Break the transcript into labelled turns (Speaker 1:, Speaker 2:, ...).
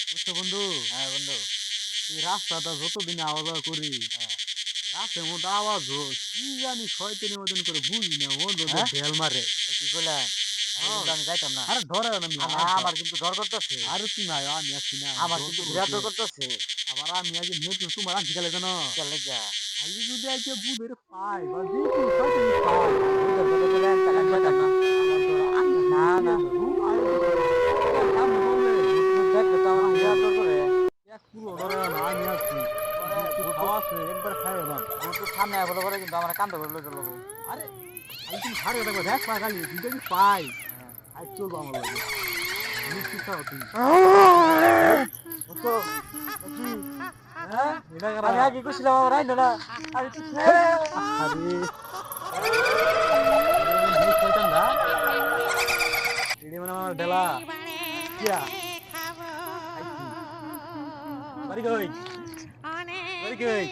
Speaker 1: বুঝছো বন্ধু?
Speaker 2: হ্যাঁ বন্ধু।
Speaker 1: এই রাস্তাটা যতদিন আওয়া যাওয়া করি,
Speaker 2: হ্যাঁ।
Speaker 1: রাস্তার মধ্যে আওয়াজ কি জানি শয়তানি মতন করে বুঝি না, বন্ধু
Speaker 2: হ্যাঁ?
Speaker 1: ঢেল মারে।
Speaker 2: কি করলেন? তাহলে
Speaker 1: হ্যাঁ।
Speaker 2: কিন্তু আমি যাইতাম না।
Speaker 1: আরে ধরে না
Speaker 2: আমার কিন্তু ডর করতেছে।
Speaker 1: আরে তুই নাই আমি আছি না,
Speaker 2: আমার
Speaker 1: ডর
Speaker 2: কিন্তু
Speaker 1: করবো
Speaker 2: বিরাট
Speaker 1: কে?
Speaker 2: ডর করতেছে।
Speaker 1: আবার আমি আগে মেয়ে তোমার আনছি গেলে জানো,
Speaker 2: কেন লাগা?
Speaker 1: খালি যদি আজকে বুধের পাই বা যে কোনো শয়তানি পাই,
Speaker 2: বুঝতে পেরে গেলেন তাহলে আমি যাইতাম না।
Speaker 1: আবার ধরো আমি আছি
Speaker 2: না
Speaker 1: কি
Speaker 2: না।
Speaker 1: আর রুম আয় সামনে বললে
Speaker 2: ভূত মুত দেখলে তো আমার বিরাট ডর করে।
Speaker 1: এক পুরো ধরে না আমি আছি খাওয়া আছে একবার খাই এলাম।
Speaker 2: ভূত সামনে বলে পরে কিন্তু আমার কান্দে করে লই চলো।
Speaker 1: আরে আমি তুমি ছাড়ে দেখো দেখ পা খালি যদি আমি পাই আর চলবো আমার লাগে নিশ্চিত থাকো তুমি।
Speaker 2: বুঝছো? কি? হ্যাঁ?
Speaker 1: এটা
Speaker 2: আমি আগে কইছিলাম আমার আইলো না। আমি তো
Speaker 1: আরে শয়তান দা এটা মানে আমার ডেলা কিয়া আইছি বাড়ি কই বাড়ি কই